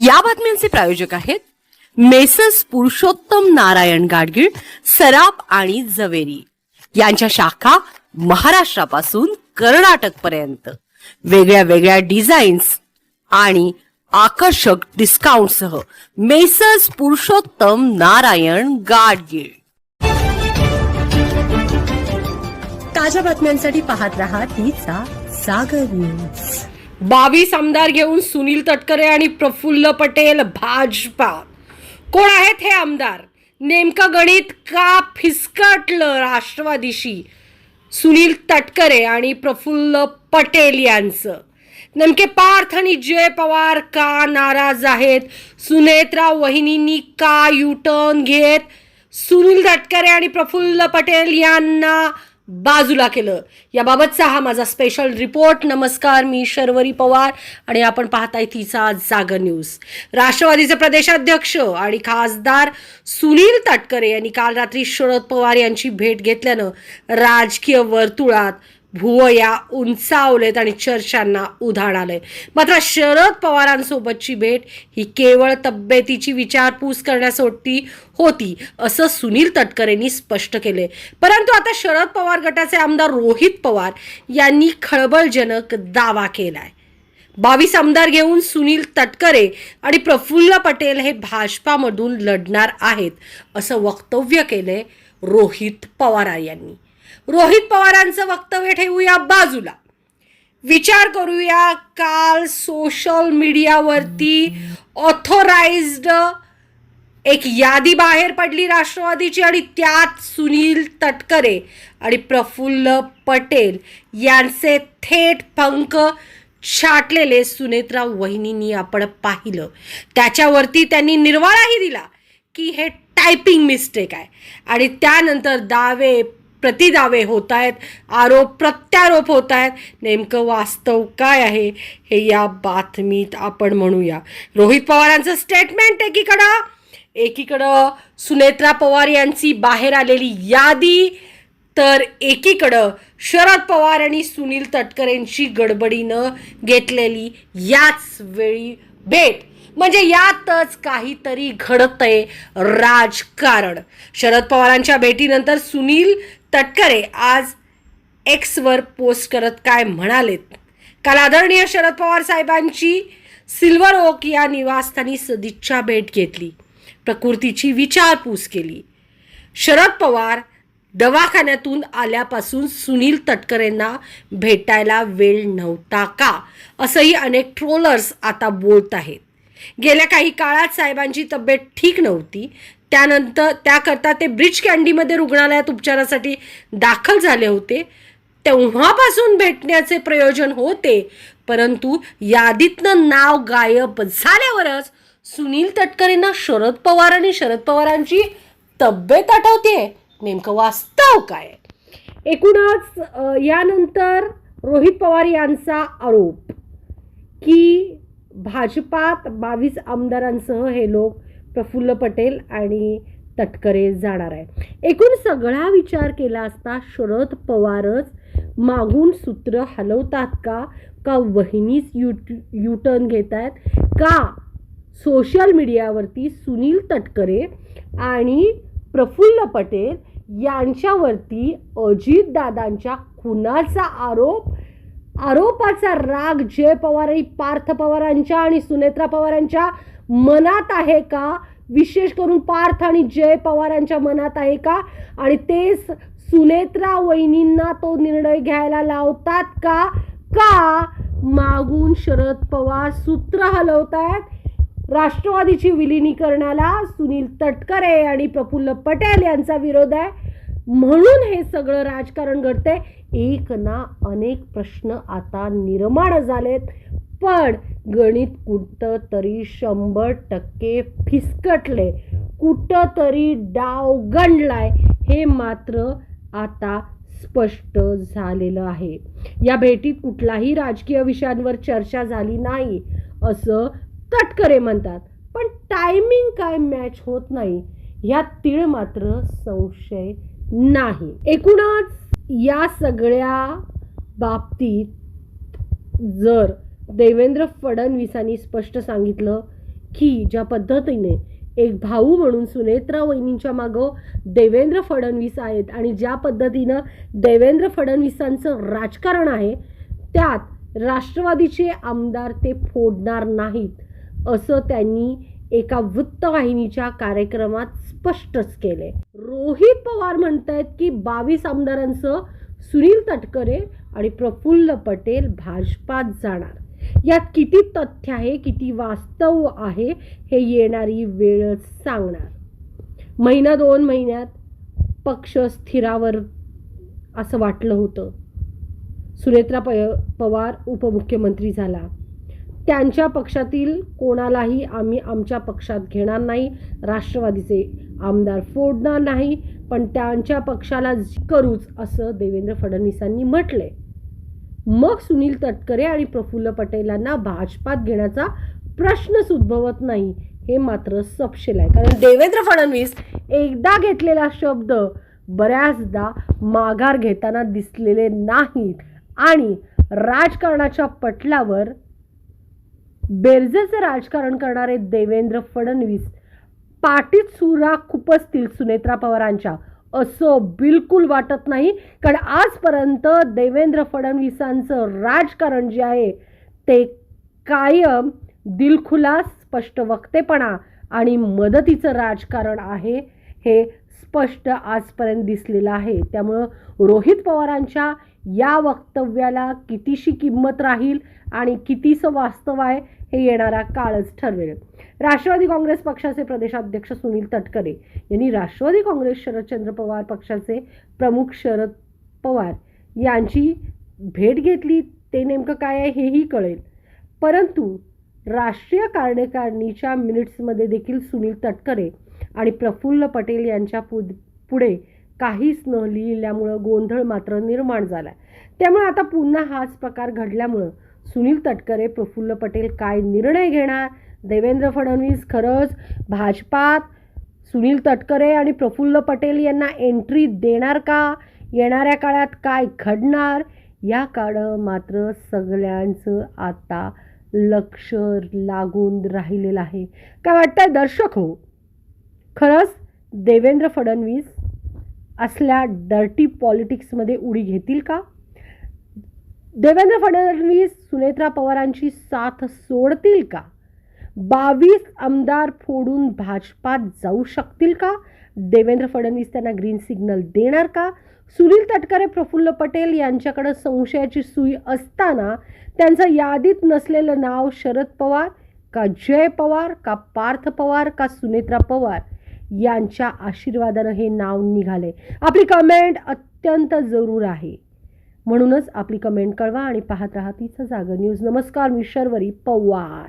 या बातम्यांचे प्रायोजक आहेत मेसर्स पुरुषोत्तम नारायण गाडगीळ, सराफ आणि जवेरी यांच्या शाखा महाराष्ट्रापासून कर्नाटक पर्यंत वेगळ्या वेगळ्या डिझाईन्स आणि आकर्षक डिस्काउंटसह मेसर्स पुरुषोत्तम नारायण गाडगीळ. ताज्या बातम्यांसाठी पाहत रहा तिचा सागर न्यूज. 22 आमदार घेऊन सुनील तटकरे आणि प्रफुल्ल पटेल भाजपात. कोण आहेत हे आमदार? नेमकं गणित का फिसकटलं राष्ट्रवादीशी सुनील तटकरे आणि प्रफुल्ल पटेल यांचं? नेमके पार्थ आणि जय पवार का नाराज आहेत? सुनेत्रा वहिनींनी का युटर्न घेत सुनील तटकरे आणि प्रफुल्ल पटेल यांना बाजूला केलं? याबाबतचा हा माझा स्पेशल रिपोर्ट. नमस्कार, मी शर्वरी पवार आणि आपण पाहताय तिचा जागर न्यूज. राष्ट्रवादीचे प्रदेशाध्यक्ष आणि खासदार सुनील तटकरे यांनी काल रात्री शरद पवार यांची भेट घेतल्यानं राजकीय वर्तुळात भुवया उंचावलेत आणि चर्चांना उधाण आलंय. मात्र शरद पवारांसोबतची भेट ही केवळ तब्येतीची विचारपूस करण्यासाठी होती असं सुनील तटकरेंनी स्पष्ट केले. परंतु आता शरद पवार गटाचे आमदार रोहित पवार यांनी खळबळजनक दावा केलाय. 22 आमदार घेऊन सुनील तटकरे आणि प्रफुल्ल पटेल हे भाजपामधून लढणार आहेत असं वक्तव्य केलंय रोहित पवार यांनी. रोहित पवारांचं वक्तव्य ठेवूया बाजूला, विचार करूया. काल सोशल मीडियावरती ऑथोराइज्ड एक यादी बाहेर पडली राष्ट्रवादीची आणि त्यात सुनील तटकरे आणि प्रफुल्ल पटेल यांचे थेट पंख छाटलेले सुनेत्रा वहिनींनी आपण पाहिलं. त्याच्यावरती त्यांनी निर्वाळाही दिला की हे टायपिंग मिस्टेक आहे आणि त्यानंतर दावे प्रतिदावे होत आहेत, आरोप प्रत्यारोप होत आहेत. नेमकं वास्तव काय आहे हे या बातमीत आपण म्हणूया. रोहित पवारांचं स्टेटमेंट एकीकडं सुनेत्रा पवार यांची बाहेर आलेली यादी, तर एकीकडं शरद पवार आणि सुनील तटकरेंची गडबडीनं घेतलेली याच वेळी भेट. म्हणजे यातच काहीतरी घडतंय राजकारण. शरद पवारांच्या भेटीनंतर सुनील तटकरे आज एक्सवर पोस्ट करत काय म्हणालेत? काल आदरणीय शरद पवार साहेबांची सिल्वर ओक या निवासस्थानी सदिच्छा भेट घेतली, प्रकृतीची विचारपूस केली. शरद पवार दवाखान्यातून आल्यापासून सुनील तटकरेंना भेटायला वेळ नव्हता का, असंही अनेक ट्रोलर्स आता बोलत आहेत. गेल्या काही काळात साहेबांची तब्येत ठीक नव्हती, त्याकरता ते ब्रिज कँडीमध्ये रुग्णालयात उपचारासाठी दाखल झाले होते. तेव्हापासून भेटण्याचे प्रयोजन होते, परंतु यादीतनं नाव गायब झाल्यावरच सुनील तटकरेंना शरद पवार आणि शरद पवारांची तब्येत आठवते. नेमकं वास्तव काय? एकूणच यानंतर रोहित पवार यांचा आरोप की भाजपात 22 आमदारांसह हे लोक प्रफुल्ल पटेल आणि तटकरे जाणार आहे. एकूण सगळा विचार केला असता शरद पवारच मागून सूत्र हलवतात का वहिनीच युटर्न घेत आहेत का? सोशल मीडियावरती सुनील तटकरे आणि प्रफुल्ल पटेल यांच्यावरती अजितदादांच्या खुनाचा आरोपाचा राग जय पवार आणि पार्थ पवारांच्या आणि सुनेत्रा पवारांच्या मनात आहे का? विशेष करून पार्थ आणि जय पवारांच्या मनात आहे का? आणि तेच सुनेत्रा वहिनींना तो निर्णय घ्यायला लावतात का मागून शरद पवार सूत्र हलवतायत? राष्ट्रवादीची विलिनीकरणाला सुनील तटकरे आणि प्रफुल्ल पटेल यांचा विरोध आहे म्हणून हे सगळं राजकारण घडतंय. एक ना अनेक प्रश्न आता निर्माण झालेत, पण गणित कुठंतरी 100% फिसकटले, कुठंतरी डाव गंडलाय हे मात्र आता स्पष्ट झालेलं आहे. या भेटीत कुठलाही राजकीय विषयांवर चर्चा झाली नाही असं तटकरे म्हणतात, पण टायमिंग काय मॅच होत नाही ह्यात तीळ मात्र संशय नाही. एकूणच या सगळ्या बाबतीत जर देवेंद्र फडणवीसांनी स्पष्ट सांगितलं की ज्या पद्धतीने एक भाऊ म्हणून सुनेत्रा वहिनींच्या मागं देवेंद्र फडणवीस आहेत आणि ज्या पद्धतीनं देवेंद्र फडणवीसांचं राजकारण आहे त्यात राष्ट्रवादीचे आमदार ते फोडणार नाहीत असं त्यांनी एका वृत्तवाहिनीच्या कार्यक्रमात स्पष्टच केले. रोहित पवार म्हणतायत की 22 आमदारांचं सुनील तटकरे आणि प्रफुल्ल पटेल भाजपात जाणार. यात किती तथ्य आहे, किती वास्तव आहे हे येणारी वेळच सांगणार. महिना 2 महिन्यात पक्ष स्थिरावर असं वाटलं होतं. सुनेत्रा पवार उपमुख्यमंत्री झाला. त्यांच्या पक्षातील कोणालाही आम्ही आमच्या पक्षात घेणार नाही, राष्ट्रवादीचे आमदार फोडणार नाही, पण त्यांच्या पक्षाला करूच असं देवेंद्र फडणवीसांनी म्हटले. मग सुनील तटकरे आणि प्रफुल्ल पटेलांना भाजपात घेण्याचा प्रश्नच उद्भवत नाही हे मात्र सपशेल आहे. कारण देवेंद्र फडणवीस एकदा घेतलेला शब्द बऱ्याचदा माघार घेताना दिसलेले नाहीत आणि राजकारणाच्या पटलावर बेरजेचे राजकारण करणारे देवेंद्र फडणवीस पाठीत सुरा खुपसतील सुनेत्रा पवारांच्या असं बिलकुल वाटत नाही. कारण आजपर्यंत देवेंद्र फडणवीसांचं राजकारण जे आहे ते कायम दिलखुलास, स्पष्ट वक्तेपणा आणि मदतीचं राजकारण आहे हे स्पष्ट आजपर्यंत दिसलेलं आहे. त्यामुळं रोहित पवारांच्या या वक्तव्याला कितीशी किंमत राहील आणि कितीचं वास्तव आहे हे येणारा काळच ठरवेल. राष्ट्रवादी काँग्रेस पक्षाचे प्रदेशाध्यक्ष सुनील तटकरे यांनी राष्ट्रवादी काँग्रेस शरदचंद्र पवार पक्षाचे प्रमुख शरद पवार यांची भेट घेतली. ते नेमकं काय आहे हेही कळेल. परंतु राष्ट्रीय कार्यकारिणीच्या मिनिट्समध्ये देखील सुनील तटकरे आणि प्रफुल्ल पटेल यांच्या पुढे काहीच न लिहिल्यामुळं गोंधळ मात्र निर्माण झाला. त्यामुळे आता पुन्हा हाच प्रकार घडल्यामुळं सुनील तटकरे, प्रफुल्ल पटेल काय निर्णय घेणार? देवेंद्र फडणवीस खरंच भाजपात सुनील तटकरे आणि प्रफुल्ल पटेल यांना एंट्री देणार का? येणाऱ्या काळात काय घडणार याकडं मात्र सगळ्यांचं आता लक्ष लागून राहिलेलं आहे. काय वाटतंय दर्शक हो, खरंच देवेंद्र फडणवीस असल्या डर्टी पॉलिटिक्समध्ये उडी घेतील का? देवेंद्र फडणवीस सुनेत्रा पवारांची साथ सोडतील का? 22 आमदार फोडून भाजपात जाऊ शकतील का? देवेंद्र फडणवीस त्यांना ग्रीन सिग्नल देणार का? सुनील तटकरे, प्रफुल्ल पटेल यांच्याकडे संशयाची सुई असताना त्यांचं यादीत नसलेलं नाव शरद पवार का जय पवार का पार्थ पवार का सुनेत्रा पवार यांच्या आशीर्वादानं हे नाव निघाले. आपली कमेंट अत्यंत जरूर आहे, म्हणूनच आपली कमेंट कळवा आणि पाहत राहा तीच जागर न्यूज. नमस्कार, मी शर्वरी पवार.